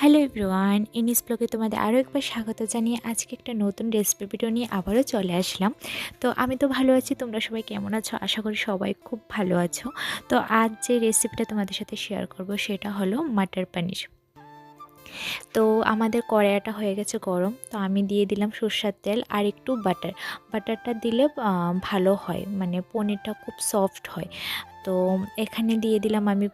Hello everyone, ইনিস ব্লগে তোমাদের আরও একবার স্বাগত জানিয়ে আজকে একটা নতুন রেসিপি ভিডিও নিয়ে আবারও চলে আসলাম। তো আমি তো ভালো আছি, তোমরা সবাই কেমন আছো? আশা করি সবাই খুব ভালো আছো। তো আজ যে রেসিপিটা তোমাদের সাথে শেয়ার করব সেটা হলো মাটার পনির। তো আমাদের কড়াইটা হয়ে গেছে গরম, তো আমি দিয়ে দিলাম সরষের তেল আর একটু বাটারটা দিলে ভালো হয়, মানে পনিরটা খুব সফট হয়। তো এখানে দিয়ে দিলাম আমি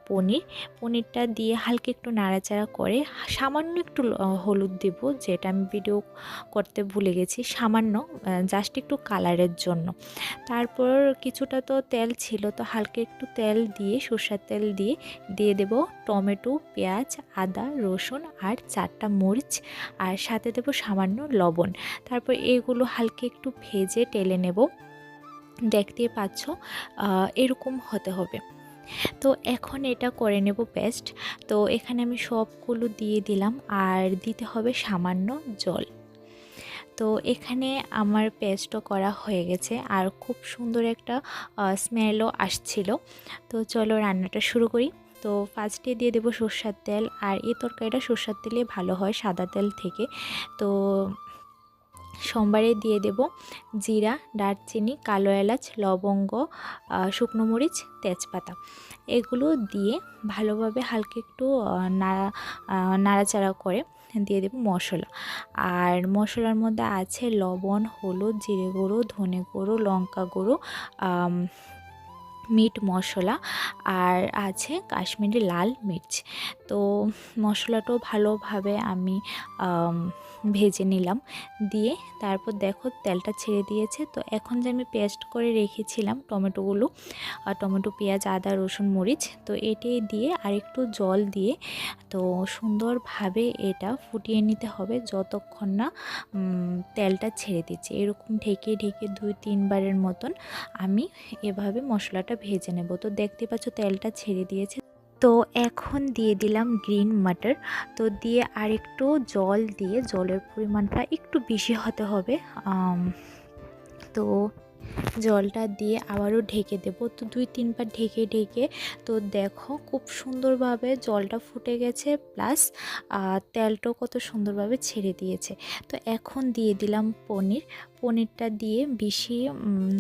পনিরটা দিয়ে হালকা একটু নাড়াচাড়া করে সামান্য একটু হলুদ দেব, যেটা আমি ভিডিও করতে ভুলে গেছি, সামান্য জাস্ট একটু কালারের জন্য। তারপর কিছুটা তো তেল ছিল, তো হালকা একটু তেল দিয়ে সরষের তেল দিয়ে দেব টমেটো, পেঁয়াজ, আদা, রসুন আর 4টা মরিচ, আর সাথে দেব সামান্য লবণ। তারপর এগুলো হালকা একটু ভেজে টেলে নেব। দেখতেই পাচ্ছ এরকম হতে হবে। তো এখন এটা করে নেব পেস্ট। তো এখানে আমি সবগুলো দিয়ে দিলাম আর দিতে হবে সামান্য জল। তো এখানে আমার পেস্টও করা হয়ে গেছে আর খুব সুন্দর একটা স্মেলও আসছিল। তো চলো রান্নাটা শুরু করি। তো ফার্স্টে দিয়ে দেবো সরষের তেল, আর এই তরকারিটা সরষের তেলে ভালো হয় সাদা তেল থেকে। তো সোমবারে দিয়ে দেব জিরা, দারচিনি, কালো এলাচ, লবঙ্গ, শুকনো মরিচ, তেজপাতা। এগুলো দিয়ে ভালোভাবে হালকা একটু নাড়াচাড়া করে দিয়ে দেব মশলা। আর মশলার মধ্যে আছে লবণ, হলুদ, জিরে গুঁড়ো, ধনে গুঁড়ো, লঙ্কা গুঁড়ো, মিট মশলা, আর আছে কাশ্মীরি লাল মির্চ। তো মশলাটাও ভালোভাবে আমি ভেজে নিলাম, দিয়ে তারপর দেখো তেলটা ছেড়ে দিয়েছে। তো এখন যে আমি পেস্ট করে রেখেছিলাম টমেটো, পেঁয়াজ, আদা, রসুন, মরিচ, তো এটি দিয়ে আরেকটু জল দিয়ে তো সুন্দরভাবে এটা ফুটিয়ে নিতে হবে যতক্ষণ না তেলটা ছেড়ে দিচ্ছে। এরকম ঢেকে 2-3 বারের মতন আমি এভাবে মশলাটা ভেজে নেব। তো দেখতে পাচ্ছ তেলটা ছেড়ে দিয়েছে। তো এখন দিয়ে দিলাম গ্রিন মাটার। তো দিয়ে আরেকটু জল দিয়ে, জলের পরিমাণটা একটু বেশি হতে হবে। তো জলটা দিয়ে আবারও ঢেকে দেব। তো 2-3 বার ঢেকে তো দেখো খুব সুন্দরভাবে জলটা ফুটে গেছে, প্লাস তেলটাও কত সুন্দরভাবে ছেড়ে দিয়েছে। তো এখন দিয়ে দিলাম পনিরটা দিয়ে বেশি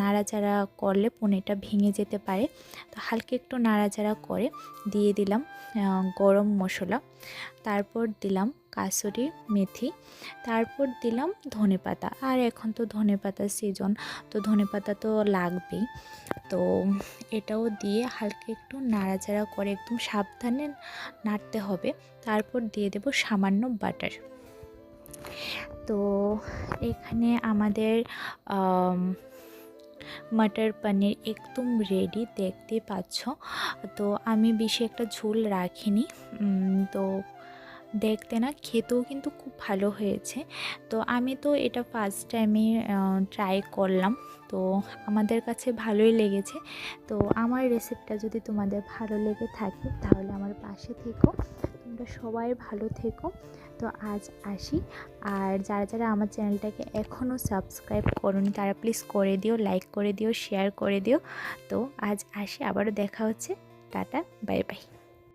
নাড়াচাড়া করলে পনিরটা ভেঙে যেতে পারে। তো হালকা একটু নাড়াচাড়া করে দিয়ে দিলাম গরম মশলা, তারপর দিলাম কাসুরি মেথি, তারপর দিলাম ধনেপাতা। আর এখন তো ধনেপাতার সিজন, তো ধনেপাতা তো লাগবেই। তো এটাও দিয়ে হালকা একটু নাড়াচাড়া করে একদম সাবধানে নাড়তে হবে। তারপর দিয়ে দেব সামান্য বাটার। তো এখানে আমাদের মটর পনির একদম রেডি, দেখতে পাচ্ছ। তো আমি বেশি একটা ঝোল রাখিনি, তো দেখতে না খেতেও কিন্তু খুব ভালো হয়েছে। তো আমি তো এটা ফার্স্ট টাইমে ট্রাই করলাম, তো আমাদের কাছে ভালোই লেগেছে। তো আমার রেসিপিটা যদি তোমাদের ভালো লেগে থাকে তাহলে আমার পাশে থেকো, তোমরা সবাই ভালো থেকো। তো আজ আসি, আর যারা আমার চ্যানেলটাকে এখনও সাবস্ক্রাইব করোনি তারা প্লিজ করে দিও, লাইক করে দিও, শেয়ার করে দিও। তো আজ আসি, আবারও দেখা হচ্ছে। Tata, bye bye.